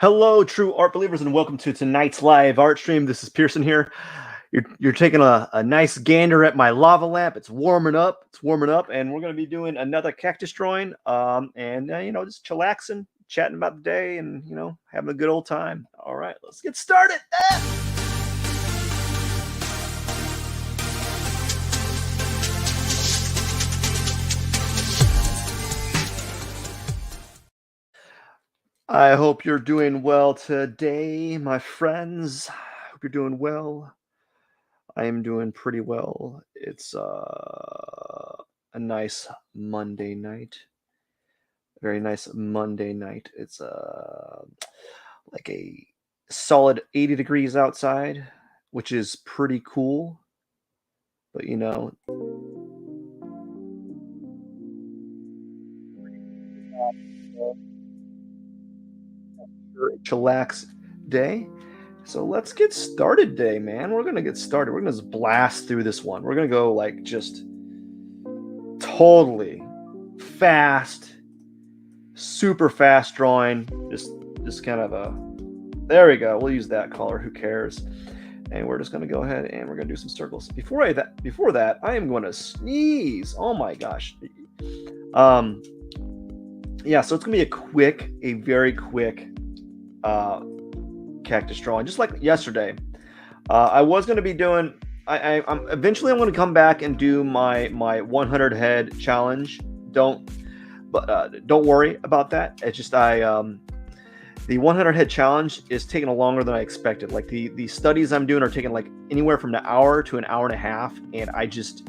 Hello, true art believers, and welcome to tonight's live art stream. This is Pierson here. You're taking a nice gander at my lava lamp. It's warming up. And we're going to be doing another cactus drawing. Just chillaxing, chatting about the day, and having a good old time. All right, let's get started. I hope you're doing well today, my friends. I hope you're doing well. I am doing pretty well. It's a nice Monday night. Very nice Monday night. It's like a solid 80 degrees outside, which is pretty cool. But chillax day. So let's get started today, man. We're gonna get started. We're gonna just blast through this one. We're gonna go like just totally fast, super fast drawing. Just kind of a there we go. We'll use that color. Who cares? And we're just gonna go ahead and we're gonna do some circles. Before that, I am going to sneeze. Oh my gosh. Yeah. So it's gonna be a very quick cactus drawing, just like yesterday. I was gonna be doing. I'm eventually I'm gonna come back and do my 100 head challenge. Don't worry about that. It's just the 100 head challenge is taking longer than I expected. Like the studies I'm doing are taking like anywhere from an hour to an hour and a half, and I just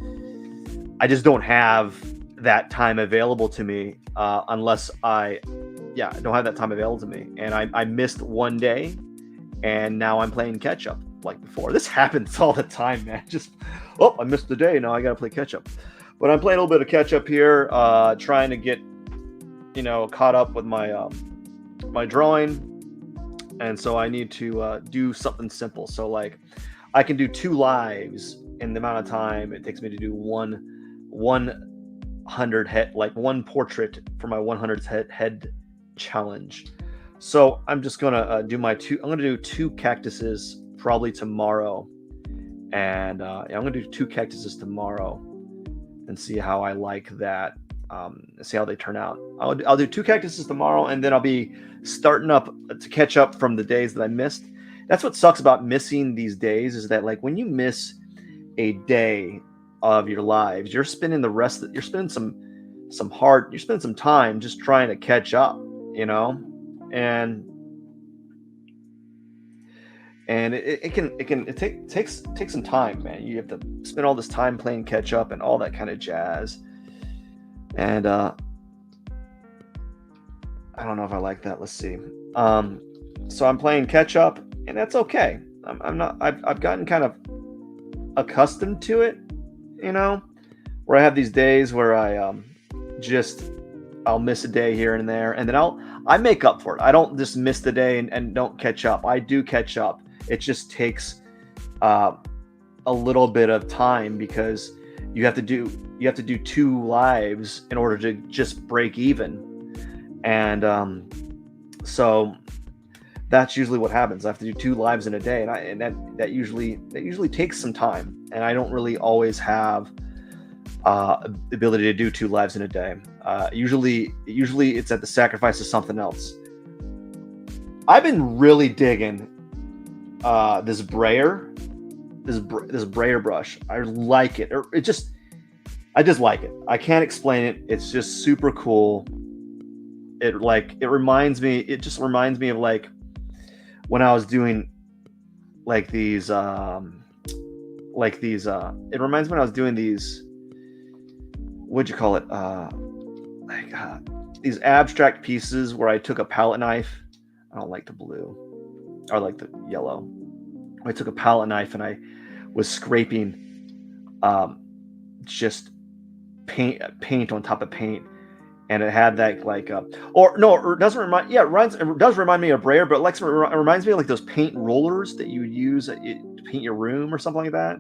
don't have that time available to me unless I don't have that time available to me. And I missed one day, and now I'm playing catch up like before. This happens all the time, man. Just I missed the day. Now I gotta play catch up. But I'm playing a little bit of catch up here, trying to get caught up with my drawing, and so I need to do something simple. So like I can do 2 lives in the amount of time it takes me to do 100 head, like one portrait for my 100 head challenge. So I'm just gonna do I'm gonna do 2 cactuses probably tomorrow, and I'm gonna do 2 cactuses tomorrow and see how I like that. See how they turn out. I'll do 2 cactuses tomorrow, and then I'll be starting up to catch up from the days that I missed. That's what sucks about missing these days, is that like when you miss a day of your lives, you're spending you're spending some time just trying to catch up, and it takes some time, man. You have to spend all this time playing catch up and all that kind of jazz. And I don't know if I like that. Let's see. So I'm playing catch up, and that's okay. I'm not. I've gotten kind of accustomed to it, where I have these days where I'll miss a day here and there, and then I make up for it. I don't just miss the day and don't catch up. I do catch up. It just takes a little bit of time, because you have to do 2 lives in order to just break even. And so that's usually what happens. I have to do 2 lives in a day, and that usually takes some time, and I don't really always have the ability to do 2 lives in a day. Usually it's at the sacrifice of something else. I've been really digging this brayer brush. I like it. I just like it. I can't explain it. It's just super cool. It just reminds me of like when I was doing it reminds me when I was doing these, what'd you call it? These abstract pieces where I took a palette knife. I don't like the blue. I like the yellow. I took a palette knife and I was scraping just paint on top of paint, and it had that it does remind me of brayer, but it reminds me of like those paint rollers that you would use to paint your room or something like that.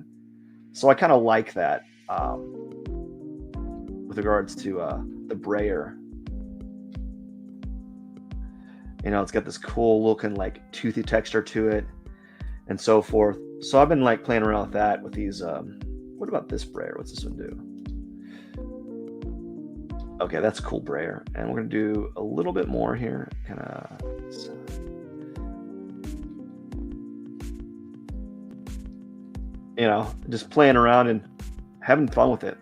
So I kind of like that with regards to the brayer. You know, it's got this cool looking like toothy texture to it and so forth. So I've been like playing around with that with these. What about this brayer? What's this one do? Okay, that's a cool brayer. And we're going to do a little bit more here. Kind of, you know, just playing around and having fun with it.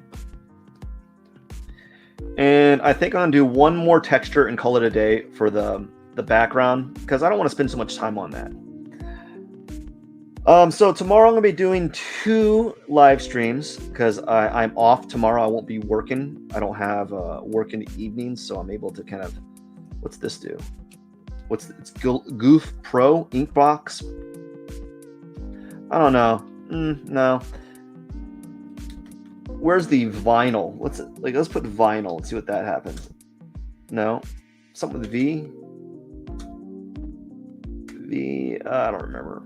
And I think I'm going to do one more texture and call it a day for the background, because I don't want to spend so much time on that. So tomorrow I'm going to be doing 2 live streams because I'm off tomorrow. I won't be working. I don't have work in the evenings, so I'm able to kind of, what's this do? It's Goof Pro Inkbox. I don't know. No. Where's the vinyl? What's it like? Let's put vinyl and see what that happens. No, something with V. I don't remember.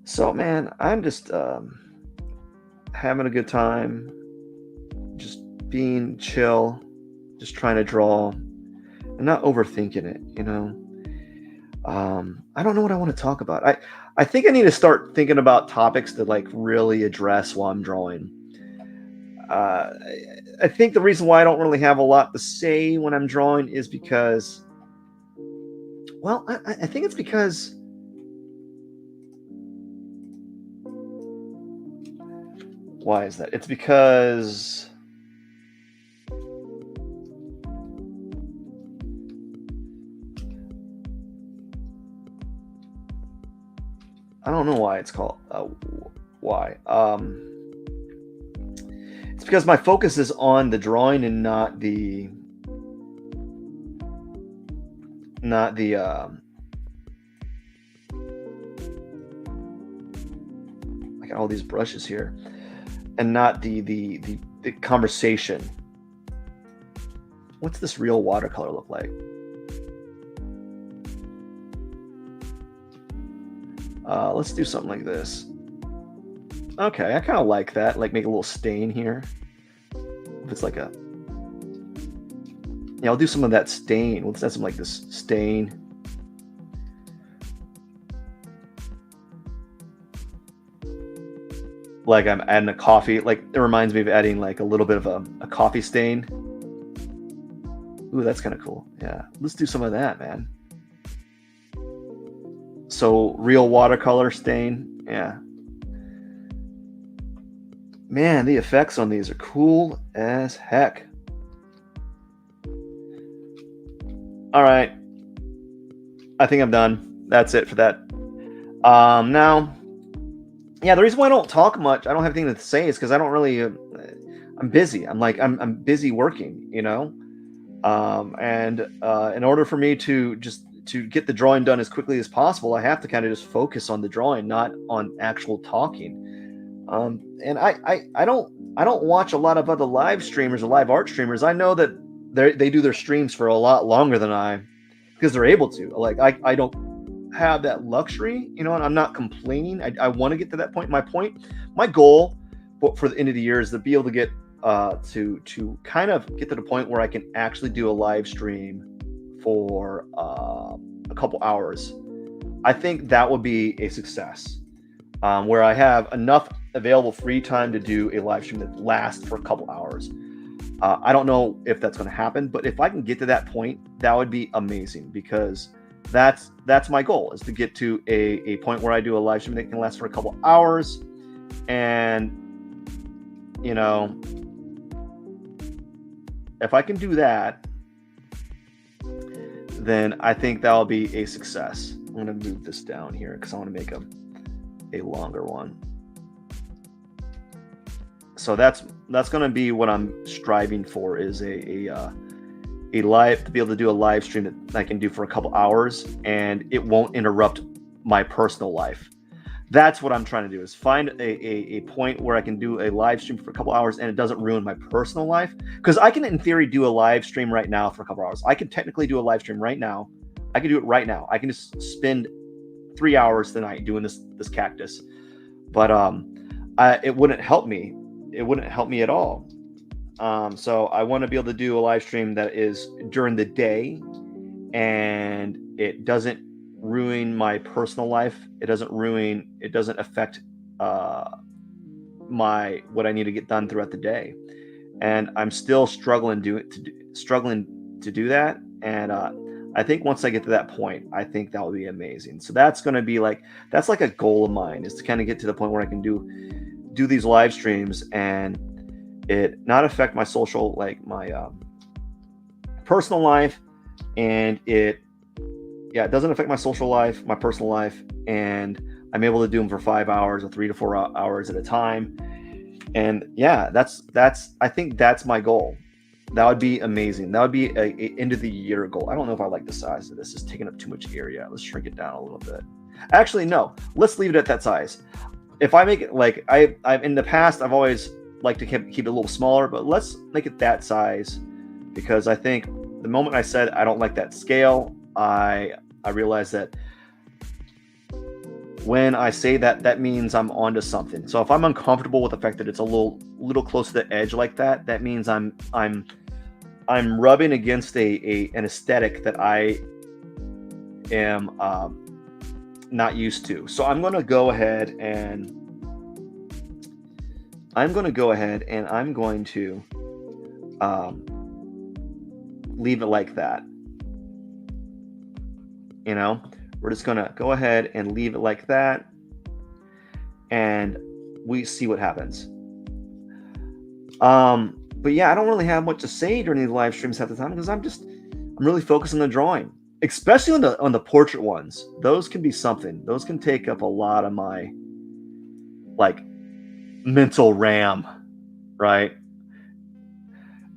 So man, I'm just having a good time, just being chill, just trying to draw and not overthinking it, you know. I don't know what I want to talk about. I think I need to start thinking about topics to like really address while I'm drawing. I think the reason why I don't really have a lot to say when I'm drawing is because, well, I think it's because why is that? It's because I don't know why it's called why. It's because my focus is on the drawing and not the I got all these brushes here, and not the conversation. What's this real watercolor look like? Let's do something like this. Okay, I kind of like that. Like make a little stain here. If it's like a, yeah, I'll do some of that stain. Let's add some like this stain. Like I'm adding a coffee. Like it reminds me of adding like a little bit of a coffee stain. Ooh, that's kind of cool. Yeah, let's do some of that, man. So real watercolor stain. Yeah. Man, the effects on these are cool as heck. All right. I think I'm done. That's it for that. Now, yeah, the reason why I don't talk much, I don't have anything to say, is because I don't really, I'm busy. I'm busy working, you know? And in order for me to get the drawing done as quickly as possible, I have to kind of just focus on the drawing, not on actual talking. And I don't watch a lot of other live streamers or live art streamers. I know that they do their streams for a lot longer than I, because they're able to. Like I don't have that luxury, you know, and I'm not complaining. I want to get to that point. My goal for the end of the year is to be able to get to kind of get to the point where I can actually do a live stream for a couple hours. I think that would be a success, where I have enough available free time to do a live stream that lasts for a couple hours. I don't know if that's going to happen, but if I can get to that point, that would be amazing, because that's my goal, is to get to a point where I do a live stream that can last for a couple hours. And, you know, if I can do that, then I think that'll be a success. I'm going to move this down here because I want to make a longer one. So that's going to be what I'm striving for, is a live, to be able to do a live stream that I can do for a couple hours and it won't interrupt my personal life. That's what I'm trying to do, is find a point where I can do a live stream for a couple hours and it doesn't ruin my personal life. Because I can, in theory, do a live stream right now for a couple hours. I can technically do a live stream right now. I can do it right now. I can just spend 3 hours tonight doing this cactus. But it wouldn't help me. It wouldn't help me at all. So I want to be able to do a live stream that is during the day, and it doesn't ruin my personal life. It doesn't affect uh, what I need to get done throughout the day. And I'm still struggling to do that. And I think once I get to that point, I think that will be amazing. So that's going to be like that's like a goal of mine, is to kind of get to the point where I can do these live streams and it not affect my social, like my personal life, and it doesn't affect my social life, my personal life, and I'm able to do them for 5 hours or 3 to 4 hours at a time. And yeah, that's I think that's my goal. That would be amazing. That would be a end of the year goal. I don't know if I like the size of this. It's taking up too much area. Let's shrink it down a little bit. Actually, no. Let's leave it at that size. If I make it like I've in the past, I've always liked to keep it a little smaller, but let's make it that size, because I think the moment I said I don't like that scale, I realized that when I say that, that means I'm onto something. So if I'm uncomfortable with the fact that it's a little close to the edge like that, that means I'm rubbing against an aesthetic that I am not used to. So I'm going to go ahead and I'm going to leave it like that. You know, we're just going to go ahead and leave it like that, and we see what happens. But yeah, I don't really have much to say during these live streams half the time, because I'm really focused on the drawing, especially on the portrait ones. Those can be something. Those can take up a lot of my like mental RAM, right?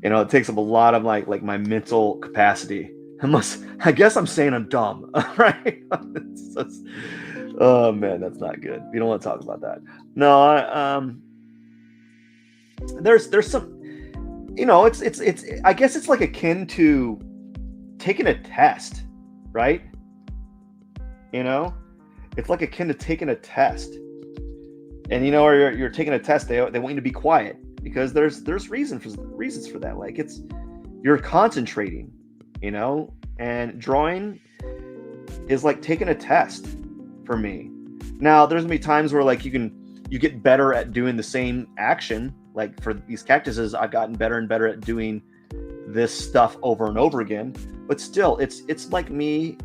You know, it takes up a lot of like my mental capacity. I guess I'm saying I'm dumb, right? Oh man, that's not good. You don't want to talk about that. No, there's some, you know, it's I guess it's like akin to taking a test, right? You know, it's like akin to taking a test, and you know, or you're taking a test, they want you to be quiet because there's reasons for that. Like you're concentrating. You know, and drawing is like taking a test for me. Now, there's gonna be times where like you get better at doing the same action. Like for these cactuses, I've gotten better and better at doing this stuff over and over again. But still, it's like me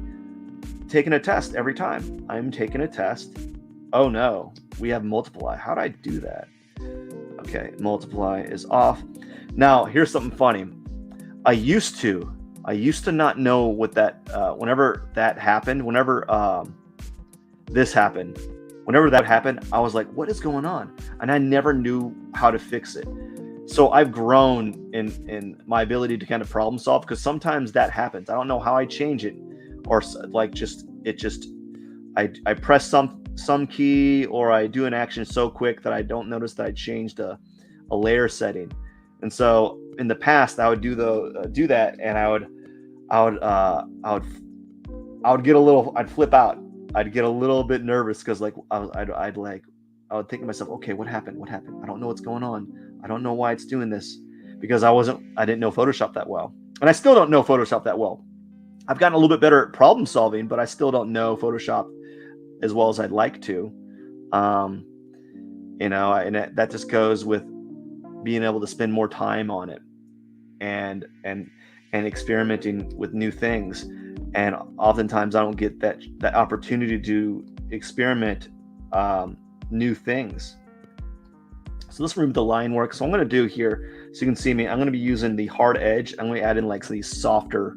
taking a test every time. I'm taking a test. Oh no, we have multiply. How'd I do that? Okay, multiply is off. Now, here's something funny. I used to not know what that, whenever that happened, whenever this happened, whenever that happened, I was like, what is going on? And I never knew how to fix it. So I've grown in my ability to kind of problem solve, because sometimes that happens. I don't know how I change it, or like I press some key, or I do an action so quick that I don't notice that I changed a layer setting. And so in the past, I would do that, and I would get a little, I'd flip out. I'd get a little bit nervous because like I would think to myself, okay, what happened? I don't know what's going on. I don't know why it's doing this, because I didn't know Photoshop that well, and I still don't know Photoshop that well. I've gotten a little bit better at problem solving, but I still don't know Photoshop as well as I'd like to. You know, and that just goes with being able to spend more time on it and experimenting with new things. And oftentimes I don't get that opportunity to experiment new things. So let's remove the line work. So I'm going to do here, so you can see me, I'm going to be using the hard edge. I'm going to add in like these softer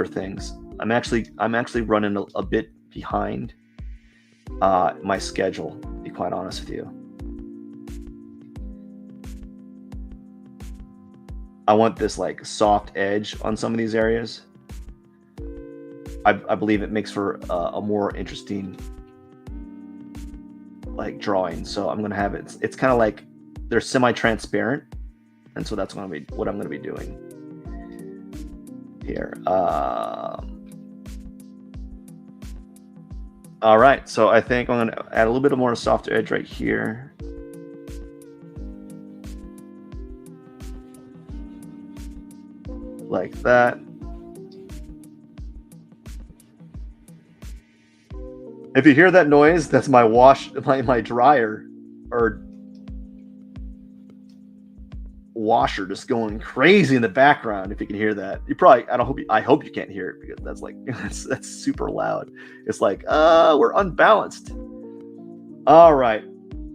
things. I'm actually running a bit behind my schedule, to be quite honest with you. I want this like soft edge on some of these areas. I believe it makes for a more interesting like drawing. So I'm gonna have it. It's kind of like they're semi-transparent, and so that's gonna be what I'm gonna be doing here. All right, so I think I'm gonna add a little bit more soft edge right here. like that. If you hear that noise, that's my my dryer or washer just going crazy in the background. If you can hear that, you probably, I hope you can't hear it, because that's like that's super loud. It's like we're unbalanced. All right,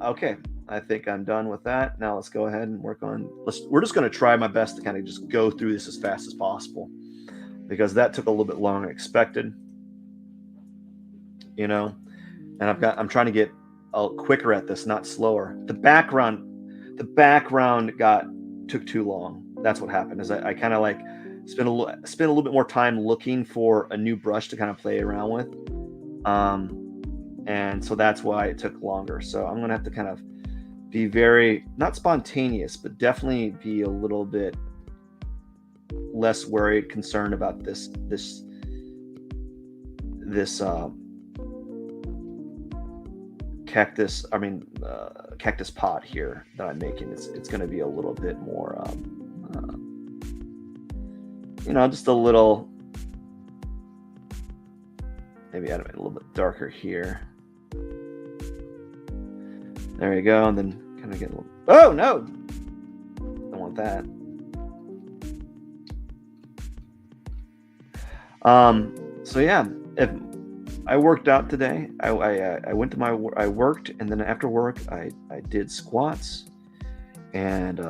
okay, I think I'm done with that. Now let's go ahead and work on, we're just going to try my best to kind of just go through this as fast as possible, because that took a little bit longer than expected, you know. And I'm trying to get quicker at this, not slower. The background took too long. That's what happened. Is I kind of like spent a little bit more time looking for a new brush to kind of play around with, and so that's why it took longer. So I'm gonna have to kind of be very, not spontaneous, but definitely be a little bit less worried, concerned about this cactus pot here that I'm making. It's going to be a little bit more, just a little, maybe add it a little bit darker here. There you go. And then kind of get a little, oh no, don't want that. So yeah, if I worked out today, I went to I worked, and then after work I did squats, and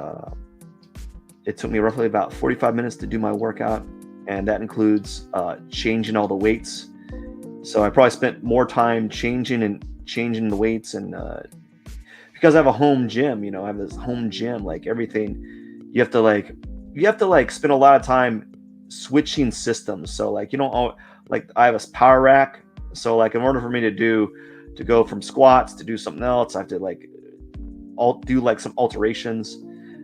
it took me roughly about 45 minutes to do my workout, and that includes changing all the weights. So I probably spent more time changing the weights, and because I have a home gym, I have this home gym, like everything, you have to spend a lot of time switching systems. So like, like I have a power rack. So like, in order for me to go from squats to do something else, I have to do like some alterations.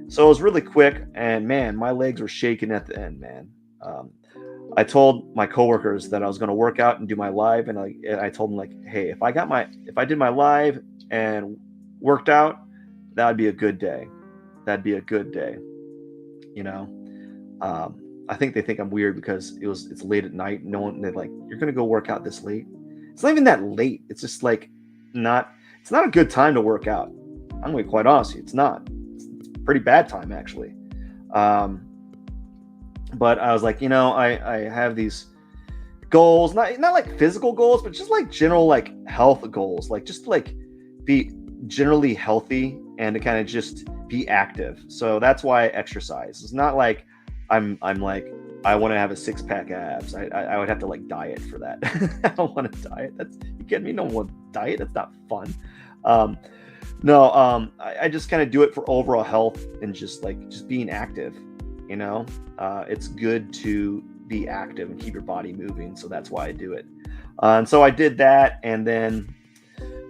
So it was really quick, and man, my legs were shaking at the end, man. I told my coworkers that I was going to work out and do my live, and I told them, like, hey, if I did my live and worked out, that'd be a good day. That'd be a good day. I think they think I'm weird because it's late at night. They're like, you're going to go work out this late? It's not even that late. It's just like it's not a good time to work out. I'm going to be quite honest with you. It's not. It's a pretty bad time, actually. But I was like, I have these goals, not like physical goals, but just like general like health goals, like just like be generally healthy and to kind of just be active. So that's why I exercise. It's not like I'm like, I want to have a 6-pack abs. I would have to like diet for that. I don't want to diet. You kidding me? No one wants to diet. That's not fun. I just kind of do it for overall health and just being active. It's good to be active and keep your body moving. So that's why I do it. And so I did that, and then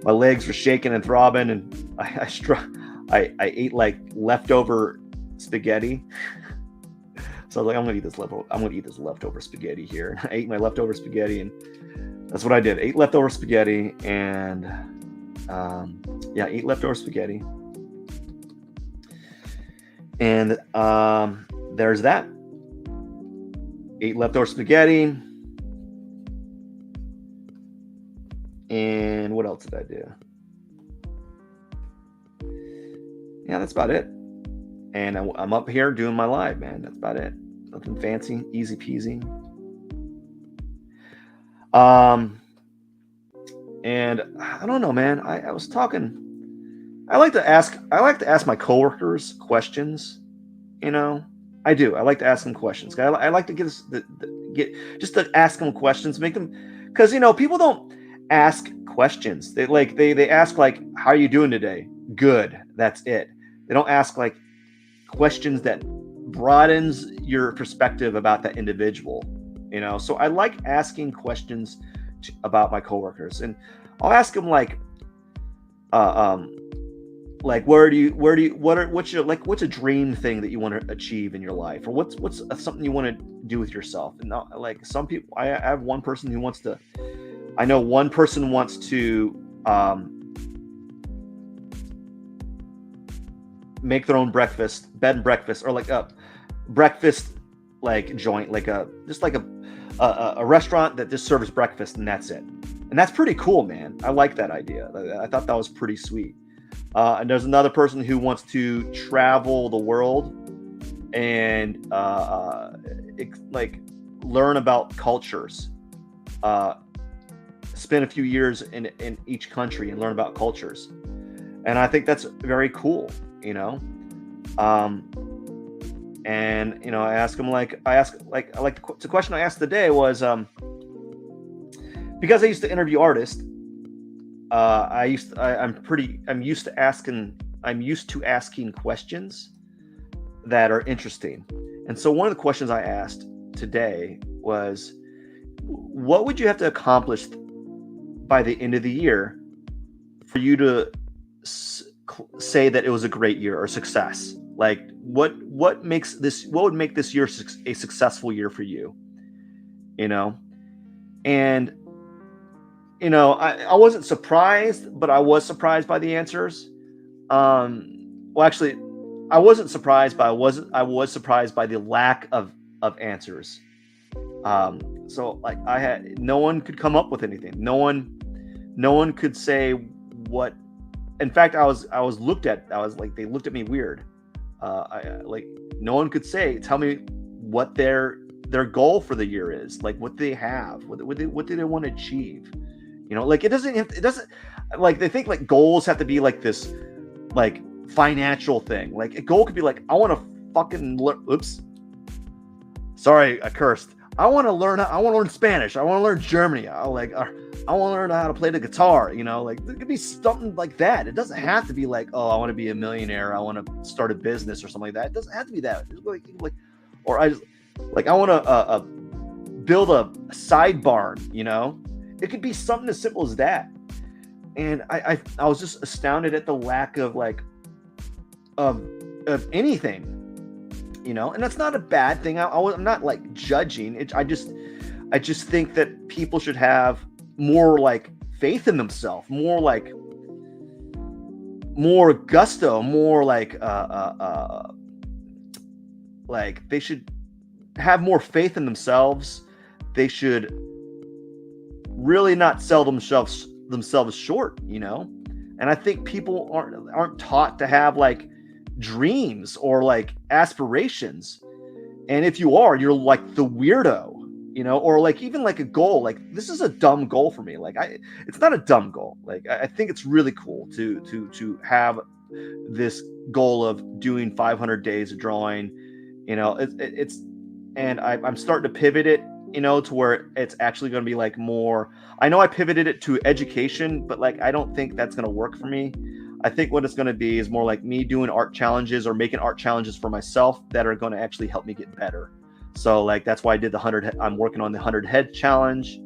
my legs were shaking and throbbing, and I ate like leftover spaghetti. So I was like, I'm gonna eat this leftover spaghetti here. I ate my leftover spaghetti, and that's what I did. Ate leftover spaghetti, and ate leftover spaghetti. And there's that. Ate leftover spaghetti. And what else did I do? Yeah, that's about it. And I'm up here doing my live, man. That's about it. Nothing fancy, easy peasy. And I don't know, man. I was talking. I like to ask my coworkers questions. I do. I like to ask them questions. I like to just to ask them questions, make them, because people don't ask questions. They ask like, how are you doing today? Good. That's it. They don't ask like questions that broadens your perspective about that individual. So I like asking questions about my coworkers, and I'll ask them like what's a dream thing that you want to achieve in your life, or what's something you want to do with yourself. And like some people, I have one person who wants to, I know one person wants to make their own bed and breakfast, or like a breakfast like joint, like a just like a restaurant that just serves breakfast and that's it. And that's pretty cool, man. I like that idea. I thought that was pretty sweet. And there's another person who wants to travel the world and like learn about cultures. Spend a few years in each country and learn about cultures. And I think that's very cool, you know. And you know, the question I asked today was because I used to interview artists. I'm used to asking questions that are interesting. And so one of the questions I asked today was, what would you have to accomplish by the end of the year for you to say that it was a great year or success? Like what would make this year a successful year for you? You know? And you know, I wasn't surprised, but I was surprised by the answers. Well, actually, I wasn't surprised, but I was surprised by the lack of answers. So like no one could come up with anything. No one could say what. In fact, I was looked at. I was like, they looked at me weird. No one could tell me what their goal for the year is. Like what they have, what do they want to achieve? You know, like it doesn't like they think like goals have to be like this like financial thing. Like a goal could be like, I want to fucking oops. Sorry, I cursed. I want to learn Spanish. I want to learn Germany. I want to learn how to play the guitar, you know, like it could be something like that. It doesn't have to be like, oh, I want to be a millionaire. I want to start a business or something like that. It doesn't have to be that. It's like, or I want to build a side barn, you know. It could be something as simple as that. And I was just astounded at the lack of of anything, you know. And that's not a bad thing. I'm not like judging it. I just think that people should have more like faith in themselves, more gusto, more like they should have more faith in themselves. They should really not sell themselves short, you know. And I think people aren't taught to have like dreams or like aspirations. And if you are, you're like the weirdo, you know, or like even like a goal. Like this is a dumb goal for me. Like it's not a dumb goal. Like I think it's really cool to have this goal of doing 500 days of drawing. You know, and I'm starting to pivot it, you know, to where it's actually going to be like more. I know I pivoted it to education, but like I don't think that's going to work for me. I think what it's going to be is more like me doing art challenges or making art challenges for myself that are going to actually help me get better. So like that's why I did the 100. I'm working on the 100 head challenge,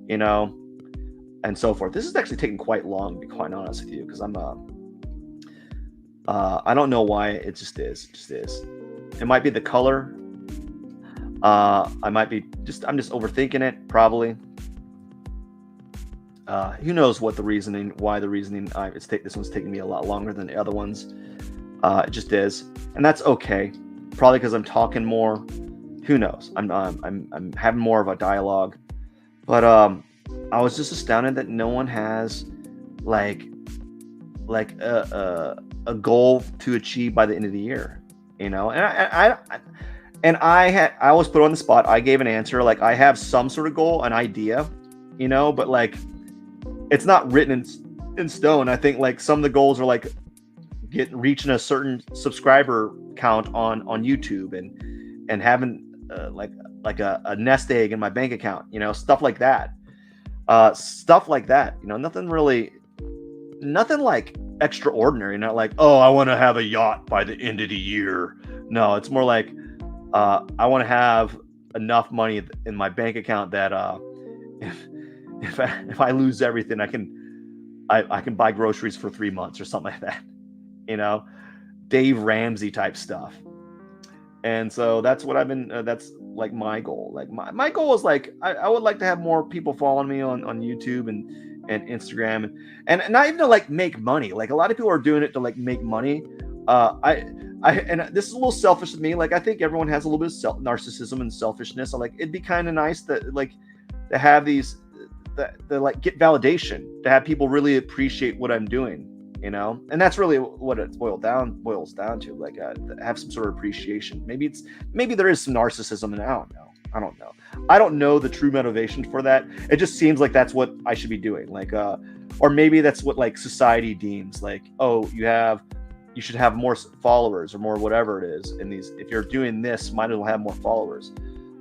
you know, and so forth. This is actually taking quite long, to be quite honest with you, because I'm I don't know why. It just is. It just is. It might be the color. I'm just overthinking it, probably. Who knows why the reasoning, this one's taking me a lot longer than the other ones. It just is. And that's okay. Probably because I'm talking more. Who knows? I'm having more of a dialogue. But I was just astounded that no one has like a goal to achieve by the end of the year, you know. And I was put on the spot. I gave an answer. Like I have some sort of goal, an idea, you know, but like it's not written in stone. I think like some of the goals are like reaching a certain subscriber count on YouTube and having like a nest egg in my bank account, you know, stuff like that. You know, nothing like extraordinary. Not like, oh, I want to have a yacht by the end of the year. No, it's more like I want to have enough money in my bank account that if I lose everything, I can buy groceries for 3 months or something like that, you know, Dave Ramsey type stuff. And so that's what I've been. That's like my goal. Like my goal is like I would like to have more people following me on YouTube and Instagram and not even to like make money. Like a lot of people are doing it to like make money, And this is a little selfish of me. Like, I think everyone has a little bit of narcissism and selfishness. I'm like, it'd be kind of nice that, like, to have these, that like get validation, to have people really appreciate what I'm doing, and that's really what it boils down to. Like, have some sort of appreciation. Maybe there is some narcissism, and I don't know. I don't know the true motivation for that. It just seems like that's what I should be doing. Like, or maybe that's what, like, society deems like, oh, you should have more followers or more whatever it is. And if you're doing this, might as well have more followers.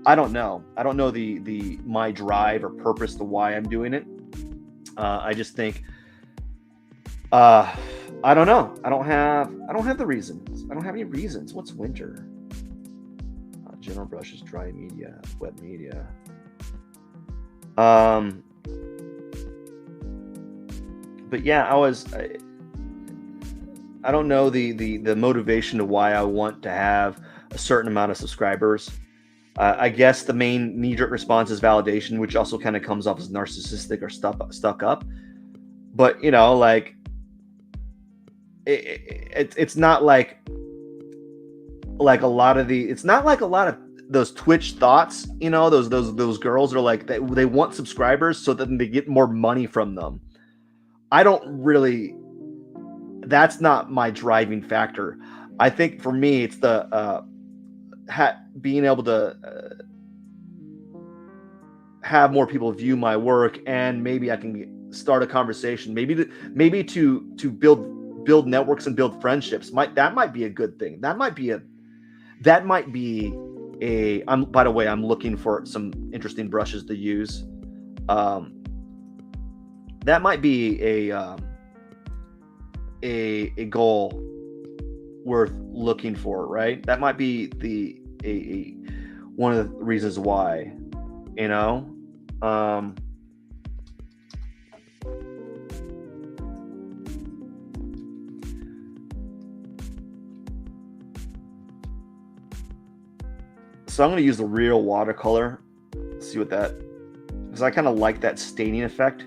I don't know. I don't know the my drive or purpose to why I'm doing it. I just think, I don't know. I don't have the reasons. I don't have any reasons. What's winter? General brushes, dry media, wet media. But yeah, I don't know the motivation to why I want to have a certain amount of subscribers. I guess the main knee-jerk response is validation, which also kind of comes off as narcissistic or stuck up. But like, it's not like a lot of it's not like a lot of those Twitch thoughts. Those girls are like, they want subscribers so that they get more money from them. I don't really. That's not my driving factor. I think for me, it's the being able to have more people view my work, and maybe I can start a conversation. Maybe to build networks and build friendships. That might be a good thing. That might be a. By the way, I'm looking for some interesting brushes to use. That might be a goal worth looking for, right? That might be one of the reasons why, So I'm going to use the real watercolor. See what because I kind of like that staining effect.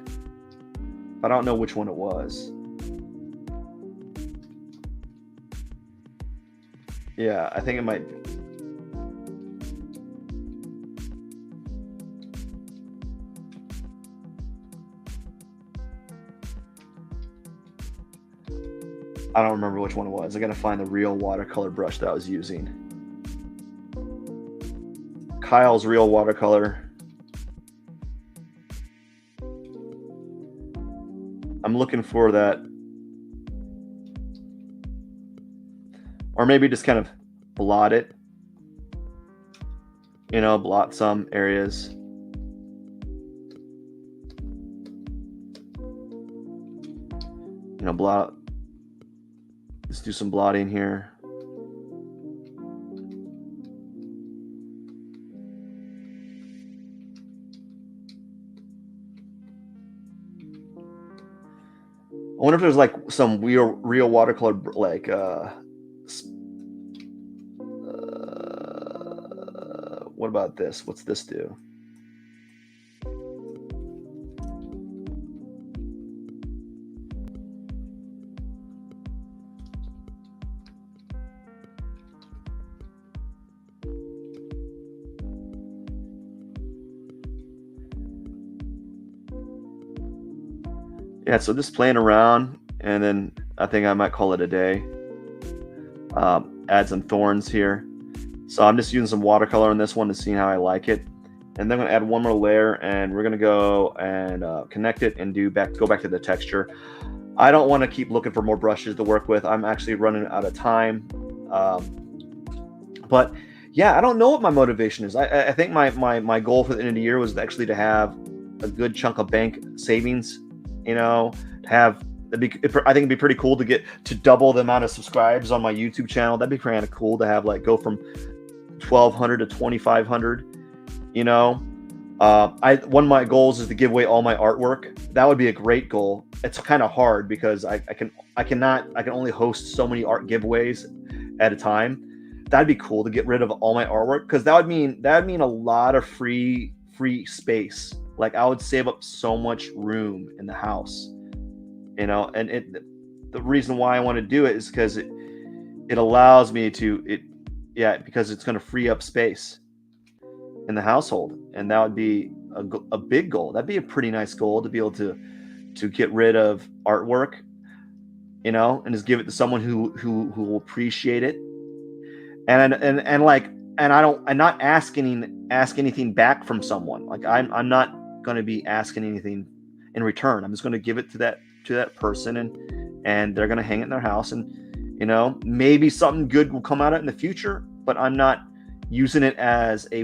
I don't know which one it was. Yeah, I think it might. I don't remember which one it was. I gotta find the real watercolor brush that I was using. Kyle's real watercolor. I'm looking for that. Or maybe just kind of blot it. Blot some areas. Blot. Let's do some blotting here. I wonder if there's like some real watercolor, like what about this? What's this do? Yeah, so just playing around, and then I think I might call it a day. Add some thorns here. So I'm just using some watercolor on this one to see how I like it. And then I'm going to add one more layer, and we're going to go and connect it and go back to the texture. I don't want to keep looking for more brushes to work with. I'm actually running out of time. But yeah, I don't know what my motivation is. I think my goal for the end of the year was actually to have a good chunk of bank savings. I think it'd be pretty cool to double the amount of subscribers on my YouTube channel. That'd be kind of cool to have, like, go from 1,200 to 2,500. One of my goals is to give away all my artwork. That would be a great goal. It's kind of hard because I can only host so many art giveaways at a time. That'd be cool to get rid of all my artwork, because that would mean a lot of free space. Like, I would save up so much room in the house, and the reason why I want to do it is because it allows me to it yeah, because it's going to free up space in the household, and that would be a big goal. That'd be a pretty nice goal to be able to get rid of artwork, and just give it to someone who will appreciate it. And like, and I don't, I'm not ask anything back from someone. Like, I'm not going to be asking anything in return. I'm just going to give it to that person, and they're going to hang it in their house, and maybe something good will come out of it in the future, but I'm not using it as a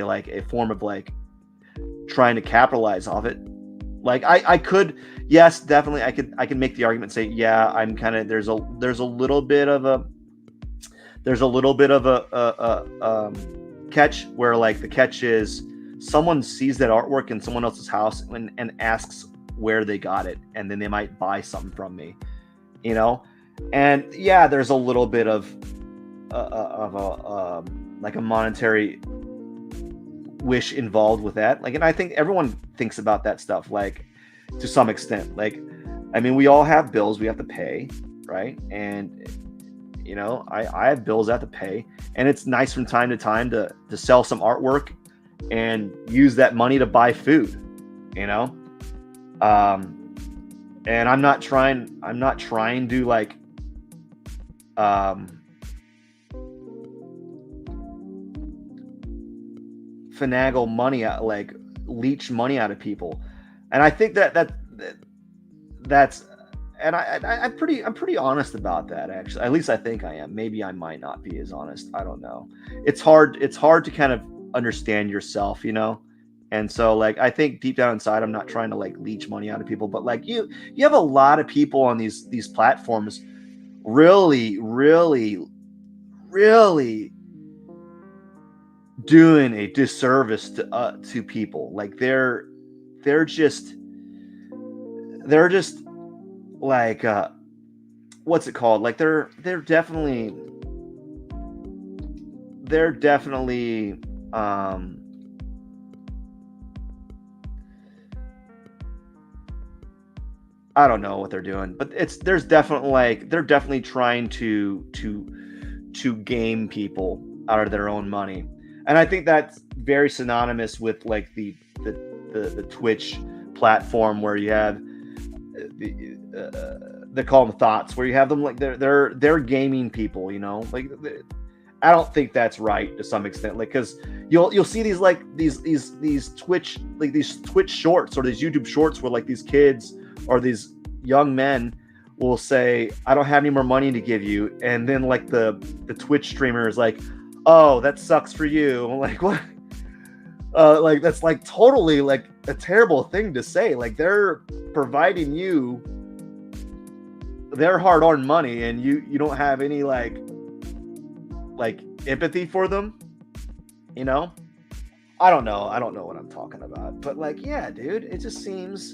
like a form of like trying to capitalize off it. Like, I could, yes, definitely, I could make the argument, say, yeah, I'm kind of, there's a little bit of a catch, where like the catch is someone sees that artwork in someone else's house and asks where they got it, and then they might buy something from me, and yeah, there's a little bit of a like a monetary wish involved with that. Like, and I think everyone thinks about that stuff, like, to some extent. Like, I mean, we all have bills we have to pay, right? And I have bills I have to pay, and it's nice from time to time to sell some artwork and use that money to buy food, and I'm not trying to like finagle money out, like leech money out of people. And I think that's, and I'm pretty honest about that, actually. At least I think I am. Maybe I might not be as honest. I don't know. It's hard to kind of understand yourself, And so, like, I think deep down inside, I'm not trying to like leech money out of people, but like you have a lot of people on these platforms really, really, really doing a disservice to people. Like, they're just like, what's it called? Like, they're definitely I don't know what they're doing, but they're definitely trying to game people out of their own money. And I think that's very synonymous with like the Twitch platform, where you have they call them thoughts, where you have them like they're gaming people, like, I don't think that's right to some extent, like, because you'll see these like these Twitch, like these Twitch shorts or these YouTube shorts, where like these kids or these young men will say, I don't have any more money to give you, and then like the Twitch streamer is like, oh, that sucks for you. I'm like, what? Like, that's like totally like a terrible thing to say. Like, they're providing you their hard-earned money, and you don't have any like empathy for them. I don't know what I'm talking about, but like, yeah, dude, it just seems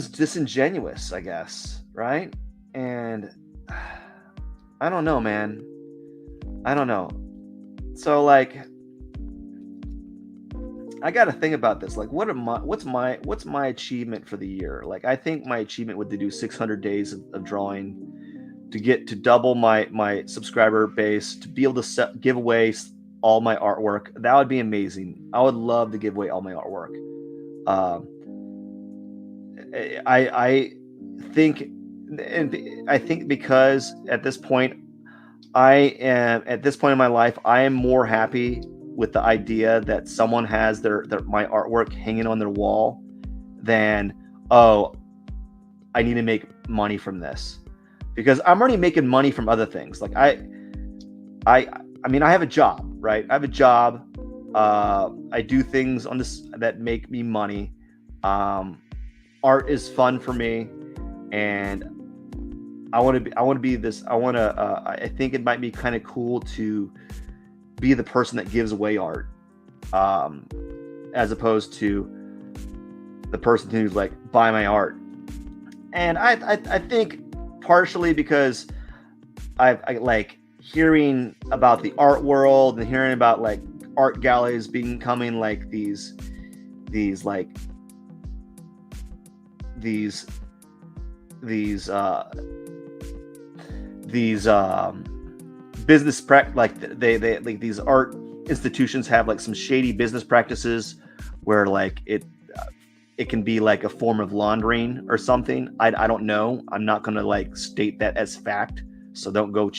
disingenuous, I guess, right? And I don't know, man. I don't know. So like, I got to think about this. Like, what's my achievement for the year? Like, I think my achievement would be to do 600 days of drawing, to double my subscriber base, to be able to give away all my artwork. That would be amazing. I would love to give away all my artwork. I think, because at this point in my life, I am more happy with the idea that someone has my artwork hanging on their wall than, oh, I need to make money from this, because I'm already making money from other things. Like, I mean, I have a job, right? I have a job. I do things on this that make me money. Art is fun for me, and I think it might be kind of cool to be the person that gives away art, as opposed to the person who's like, buy my art. And I think partially because I like hearing about the art world and hearing about like art galleries becoming like these these like they like these art institutions have like some shady business practices where like it can be like a form of laundering or something. I don't know. I'm not going to like state that as fact. So don't go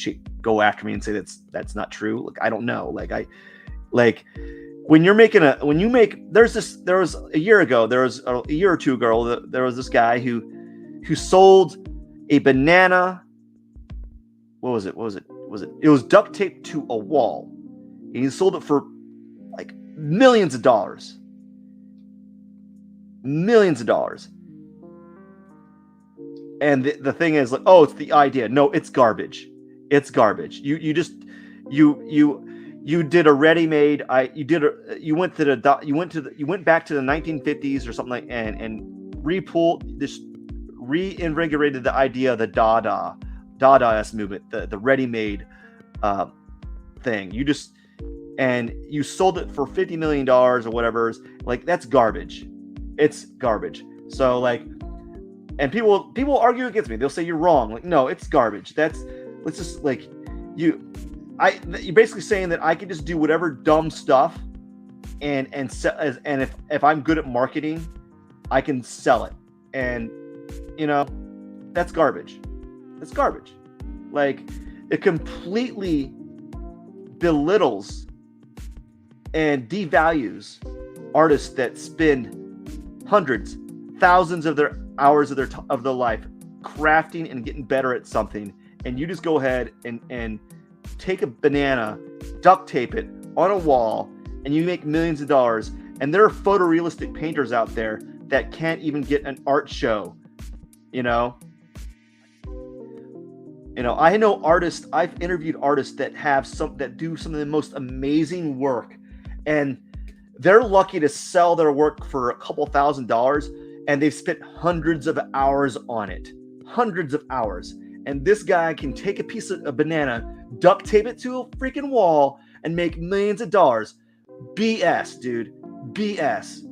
after me and say that's not true. Like, I don't know. Like when you make there was a year or two ago, there was this guy who sold a banana. What was it? It was duct taped to a wall. And he sold it for like millions of dollars. Millions of dollars. And the thing is like, oh, it's the idea. No, it's garbage. It's garbage. You did a ready-made. You went back to the 1950s or something like, and reinvigorated the idea of the Dadaist movement, the ready-made thing. You sold it for $50 million or whatever. Like, that's garbage. It's garbage. So like, and people argue against me. They'll say you're wrong. Like, no, it's garbage. Let's just like, you're basically saying that I can just do whatever dumb stuff and if I'm good at marketing, I can sell it. And that's garbage. That's garbage. Like, it completely belittles and devalues artists that spend hundreds, thousands of their hours of their life crafting and getting better at something, and you just go ahead and take a banana, duct tape it on a wall, and you make millions of dollars. And there are photorealistic painters out there that can't even get an art show. I know artists. I've interviewed artists that do some of the most amazing work, and they're lucky to sell their work for a couple $1,000, and they've spent hundreds of hours on it. Hundreds of hours. And this guy can take a piece of a banana, duct tape it to a freaking wall, and make millions of dollars. BS, dude. BS.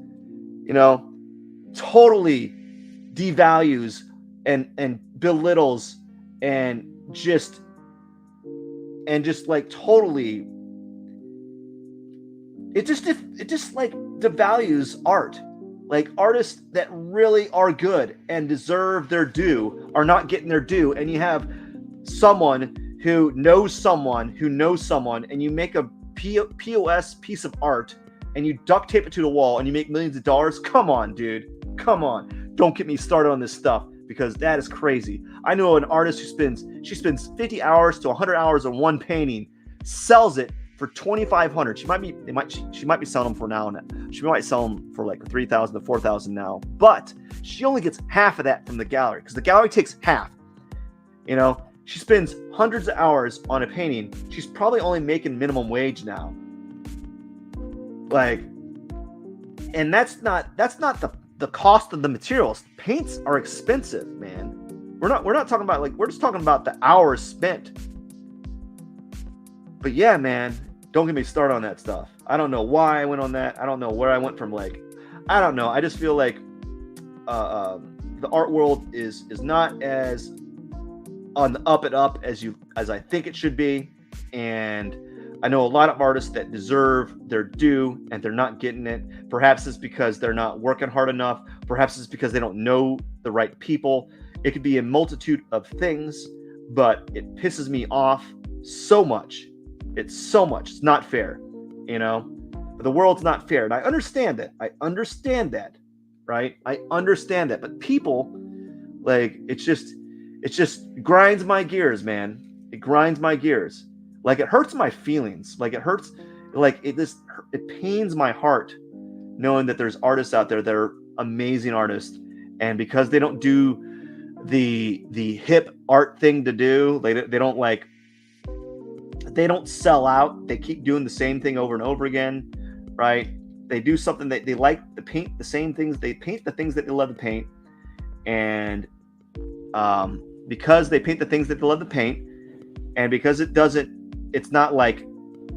Totally devalues and belittles and just like totally, it just like devalues art. Like, artists that really are good and deserve their due are not getting their due. And you have someone who knows someone, and you make a POS piece of art and you duct tape it to the wall and you make millions of dollars. Come on, dude. Come on. Don't get me started on this stuff, because that is crazy. I know an artist who spends 50 hours to 100 hours on one painting, sells it for $2,500. She might be selling them for now. She might sell them for like $3,000 to $4,000 now, but she only gets half of that from the gallery, because the gallery takes half. She spends hundreds of hours on a painting. She's probably only making minimum wage now. Like, and that's not the cost of the materials. Paints are expensive, man. We're not talking about, like, we're just talking about the hours spent. But yeah, man, don't get me started on that stuff. I don't know why I went on that. I don't know where I went from. Like, I don't know. I just feel like the art world is not as on the up and up as I think it should be. And I know a lot of artists that deserve their due, and they're not getting it. Perhaps it's because they're not working hard enough. Perhaps it's because they don't know the right people. It could be a multitude of things, but it pisses me off so much. It's so much. It's not fair, But the world's not fair, and I understand that. Right? I understand that. But people, like, it just grinds my gears, man. It grinds my gears. Like, it hurts my feelings. Like, it hurts. Like, it pains my heart knowing that there's artists out there that are amazing artists, and because they don't do the hip art thing to do, they don't sell out. They keep doing the same thing over and over again, right? They do something that they like to paint the same things. They paint the things that they love to paint, and because they paint the things that they love to paint, and because it's not like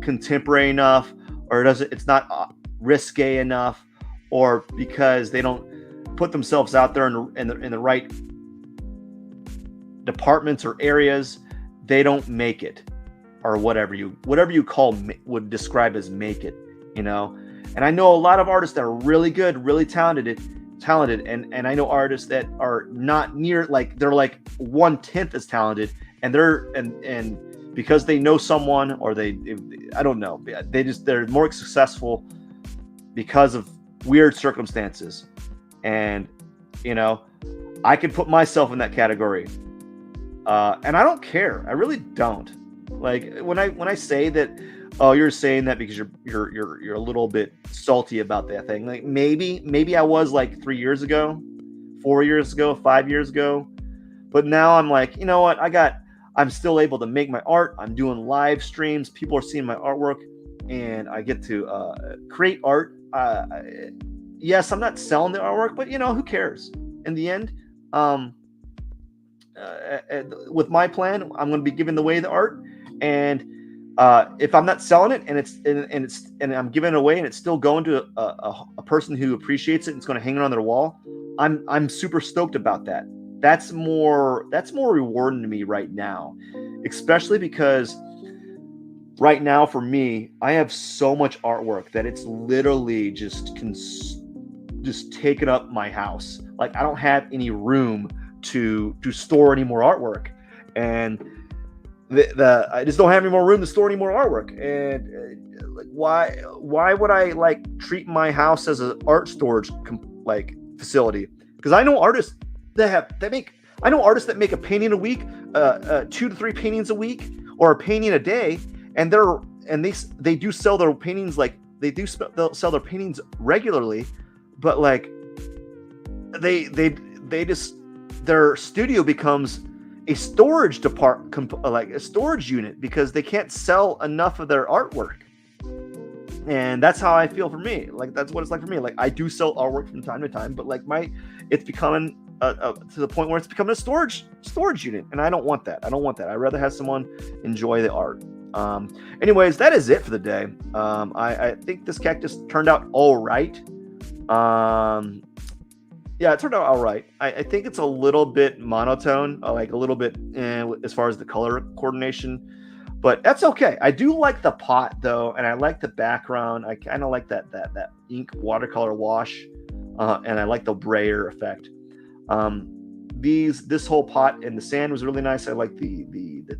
contemporary enough, or it's not risque enough, or because they don't put themselves out there in the right departments or areas, they don't make it, or whatever you call would describe as make it, you know. And I know a lot of artists that are really good, really talented, and I know artists that are not near, like they're like 1/10 as talented, and and because they know someone, or I don't know, they're more successful because of weird circumstances. And you know, I can put myself in that category, and I don't care. I really don't. Like when I say that, oh, you're saying that because you're a little bit salty about that thing. Like maybe I was like 3 years ago, 4 years ago, 5 years ago, but now I'm like, you know what? I'm still able to make my art. I'm doing live streams. People are seeing my artwork, and I get to create art. Yes, I'm not selling the artwork, but you know, who cares? In the end, um, with my plan, I'm going to be giving away the art, and if I'm not selling it, and I'm giving it away, and it's still going to a person who appreciates it, and it's going to hang it on their wall, I'm super stoked about that. That's more rewarding to me right now, especially because right now for me, I have so much artwork that it's literally just taking up my house. Like I don't have any room to store any more artwork, and I just don't have any more room to store any more artwork. And like why would I like treat my house as an art storage like facility? Because I know artists I know artists that make a painting a week, 2 to 3 paintings a week, or a painting a day, and they do sell their paintings, like they'll sell their paintings regularly, but like they just, their studio becomes a storage like a storage unit, because they can't sell enough of their artwork. And that's how I feel for me. Like that's what it's like for me. Like I do sell artwork from time to time, but like it's becoming to the point where it's becoming a storage unit, and I don't want that. I'd rather have someone enjoy the art. Anyways, that is it for the day. I think this cactus turned out all right. Yeah, it turned out all right. I think it's a little bit monotone, like a little bit as far as the color coordination, but that's okay. I do like the pot though, and I like the background. I kind of like that ink watercolor wash, and I like the brayer effect. This whole pot and the sand was really nice. I like the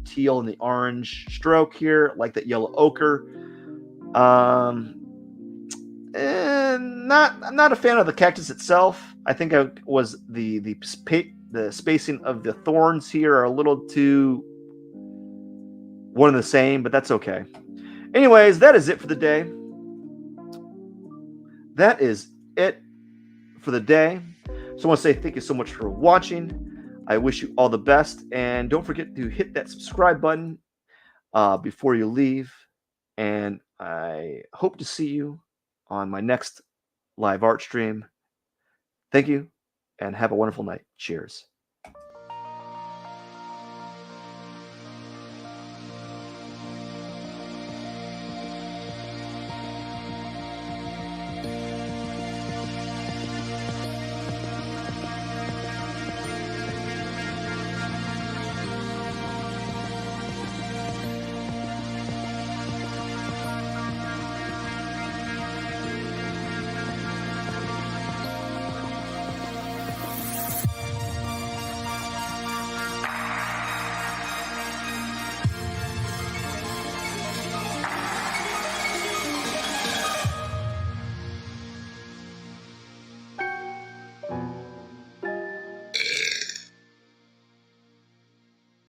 teal and the orange stroke here. I like that yellow ochre. And I'm not a fan of the cactus itself. I think I was the spacing of the thorns here are a little too one and the same, but that's okay. Anyways, that is it for the day. That is it for the day. So I want to say thank you so much for watching. I wish you all the best, and don't forget to hit that subscribe button before you leave. And I hope to see you on my next live art stream. Thank you, and have a wonderful night. Cheers.